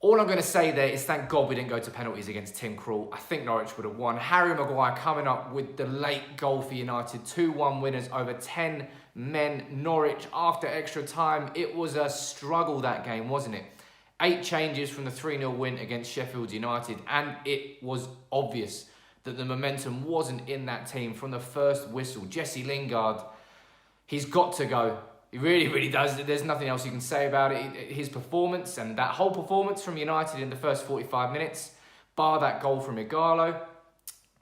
All I'm going to say there is thank God we didn't go to penalties against Tim Krul. I think Norwich would have won. Harry Maguire coming up with the late goal for United. 2-1 winners over 10 men. Norwich after extra time. It was a struggle that game, wasn't it? 8 changes from the 3-0 win against Sheffield United. And it was obvious that the momentum wasn't in that team from the first whistle. Jesse Lingard, he's got to go. He really, really does. There's nothing else you can say about it. His performance and that whole performance from United in the first 45 minutes, bar that goal from Ighalo,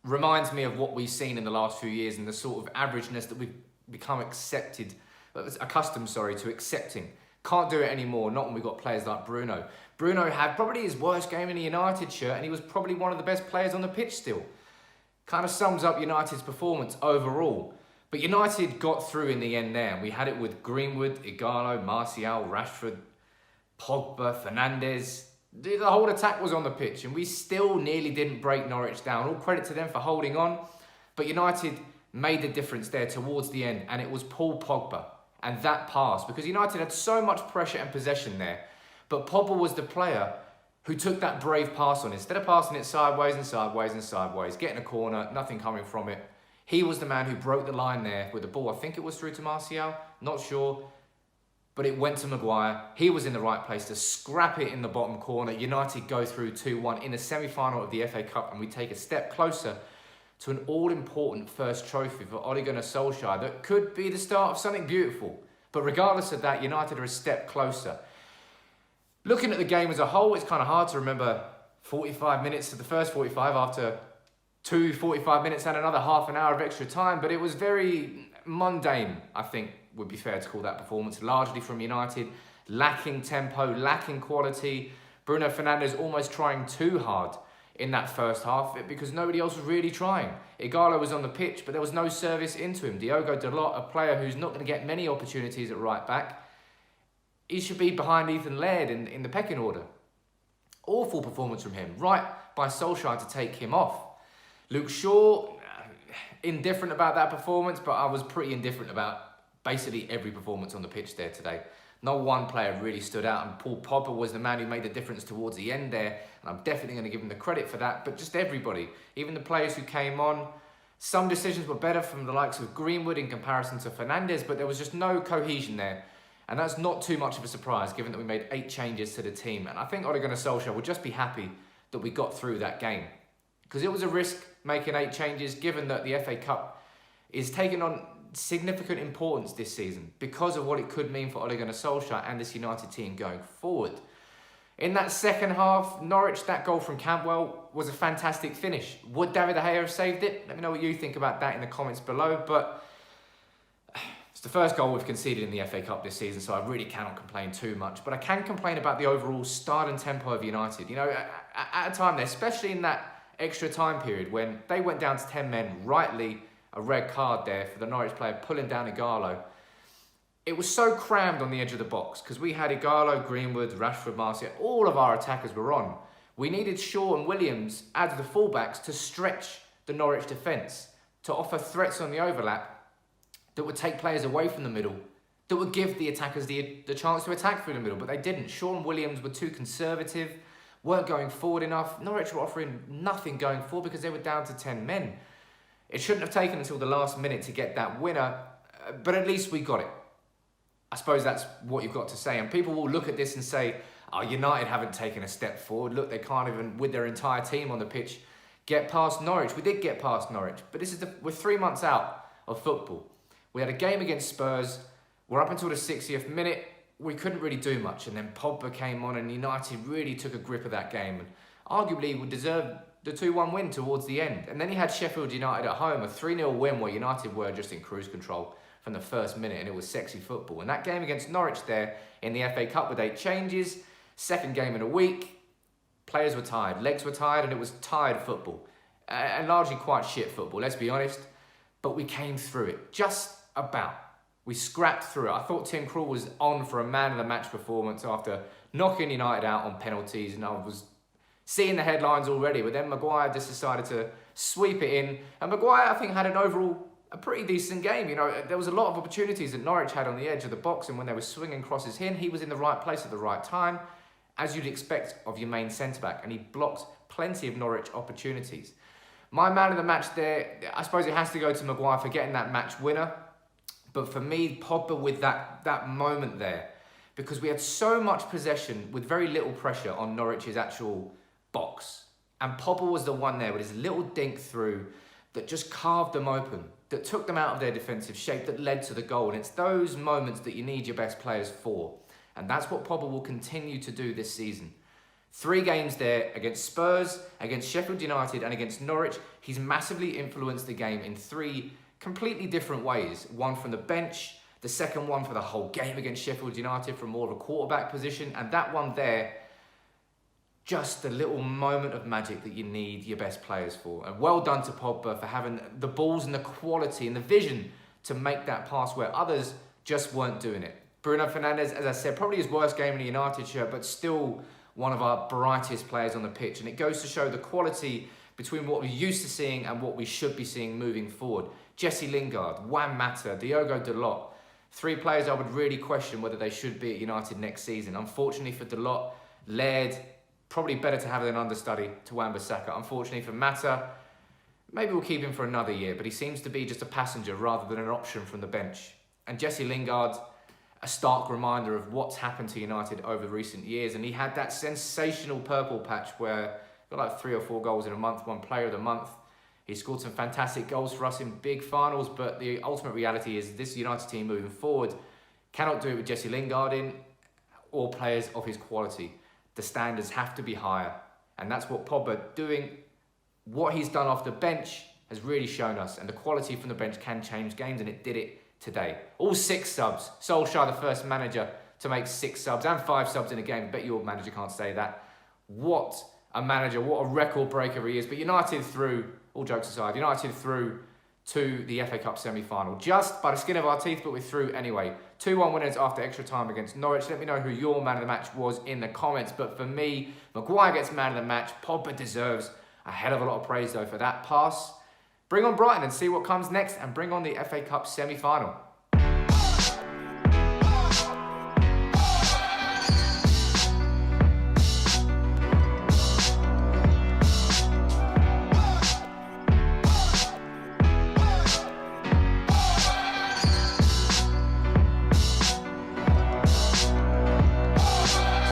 reminds me of what we've seen in the last few years and the sort of averageness that we've become accustomed to accepting. Can't do it anymore, not when we've got players like Bruno. Bruno had probably his worst game in a United shirt and he was probably one of the best players on the pitch still. Kind of sums up United's performance overall. But United got through in the end there. And we had it with Greenwood, Ighalo, Martial, Rashford, Pogba, Fernandes. The whole attack was on the pitch and we still nearly didn't break Norwich down. All credit to them for holding on. But United made the difference there towards the end and it was Paul Pogba and that pass. Because United had so much pressure and possession there. But Pogba was the player who took that brave pass on. Instead of passing it sideways and sideways and sideways, getting a corner, nothing coming from it. He was the man who broke the line there with the ball. I think it was through to Martial, not sure. But it went to Maguire. He was in the right place to scrap it in the bottom corner. United go through 2-1 in the semi-final of the FA Cup and we take a step closer to an all-important first trophy for Ole Gunnar Solskjaer that could be the start of something beautiful. But regardless of that, United are a step closer. Looking at the game as a whole, it's kind of hard to remember 45 minutes to the first 45 after 45 minutes and another half an hour of extra time, but it was very mundane, I think would be fair to call that performance, largely from United, lacking tempo, lacking quality. Bruno Fernandes almost trying too hard in that first half because nobody else was really trying. Ighalo was on the pitch, but there was no service into him. Diogo Dalot, a player who's not going to get many opportunities at right back, he should be behind Ethan Laird in the pecking order. Awful performance from him, right by Solskjaer to take him off. Luke Shaw, indifferent about that performance, but I was pretty indifferent about basically every performance on the pitch there today. No one player really stood out, and Paul Pogba was the man who made the difference towards the end there, and I'm definitely going to give him the credit for that, but just everybody, even the players who came on, some decisions were better from the likes of Greenwood in comparison to Fernandes, but there was just no cohesion there, and that's not too much of a surprise given that we made 8 changes to the team, and I think Ole Gunnar Solskjaer would just be happy that we got through that game. Because it was a risk making 8 changes, given that the FA Cup is taking on significant importance this season because of what it could mean for Ole Gunnar Solskjaer and this United team going forward. In that second half, Norwich, that goal from Cantwell was a fantastic finish. Would David De Gea have saved it? Let me know what you think about that in the comments below. But it's the first goal we've conceded in the FA Cup this season, so I really cannot complain too much. But I can complain about the overall start and tempo of United. You know, at a time there, especially in that extra time period when they went down to 10 men, rightly a red card there for the Norwich player pulling down Ighalo. It was so crammed on the edge of the box because we had Ighalo, Greenwood, Rashford, Martial, all of our attackers were on. We needed Shaw and Williams as the fullbacks to stretch the Norwich defence, to offer threats on the overlap that would take players away from the middle, that would give the attackers the chance to attack through the middle, but they didn't. Shaw and Williams were too conservative, weren't going forward enough. Norwich were offering nothing going forward because they were down to 10 men. It shouldn't have taken until the last minute to get that winner, but at least we got it. I suppose that's what you've got to say. And people will look at this and say, oh, United haven't taken a step forward. Look, they can't even, with their entire team on the pitch, get past Norwich. We did get past Norwich, but we're 3 months out of football. We had a game against Spurs. We're up until the 60th minute. We couldn't really do much, and then Pogba came on and United really took a grip of that game and arguably would deserve the 2-1 win towards the end. And then he had Sheffield United at home, a 3-0 win where United were just in cruise control from the first minute and it was sexy football. And that game against Norwich there in the FA Cup with 8 changes, second game in a week, players were tired, legs were tired, and it was tired football. And largely quite shit football, let's be honest. But we came through it, just about. We scrapped through it. I thought Tim Krul was on for a man of the match performance after knocking United out on penalties, and I was seeing the headlines already, but then Maguire just decided to sweep it in. And Maguire, I think, had a pretty decent game. You know, there was a lot of opportunities that Norwich had on the edge of the box, and when they were swinging crosses in, he was in the right place at the right time. as you'd expect of your main centre-back, and he blocked plenty of Norwich opportunities. My man of the match there, I suppose it has to go to Maguire for getting that match winner. But for me, Pogba with that moment there, because we had so much possession with very little pressure on Norwich's actual box. And Pogba was the one there with his little dink through that just carved them open, that took them out of their defensive shape, that led to the goal. And it's those moments that you need your best players for. And that's what Pogba will continue to do this season. 3 games there against Spurs, against Sheffield United and against Norwich. He's massively influenced the game in 3 completely different ways. One from the bench, the second one for the whole game against Sheffield United from more of a quarterback position, and that one there, just a little moment of magic that you need your best players for. And well done to Pogba for having the balls and the quality and the vision to make that pass where others just weren't doing it. Bruno Fernandes, as I said, probably his worst game in a United shirt, but still one of our brightest players on the pitch. And it goes to show the quality between what we're used to seeing and what we should be seeing moving forward. Jesse Lingard, Juan Mata, Diogo Dalot, 3 players I would really question whether they should be at United next season. Unfortunately for Dalot, Laird, probably better to have an understudy to Wan-Bissaka. Unfortunately for Mata, maybe we'll keep him for another year, but he seems to be just a passenger rather than an option from the bench. And Jesse Lingard, a stark reminder of what's happened to United over recent years. And he had that sensational purple patch where he got like 3 or 4 goals in a month, won Player of the Month. He scored some fantastic goals for us in big finals, but the ultimate reality is this United team moving forward cannot do it with Jesse Lingard in or players of his quality. The standards have to be higher. And that's what Pogba doing. What he's done off the bench has really shown us, and the quality from the bench can change games, and it did it today. All 6 subs. Solskjaer, the first manager to make 6 subs and 5 subs in a game. I bet your manager can't say that. What a manager, what a record breaker he is. But United through, all jokes aside, United through to the FA Cup semi-final. Just by the skin of our teeth, but we're through anyway. 2-1 winners after extra time against Norwich. Let me know who your man of the match was in the comments. But for me, Maguire gets man of the match. Pogba deserves a hell of a lot of praise though for that pass. Bring on Brighton and see what comes next, and bring on the FA Cup semi-final.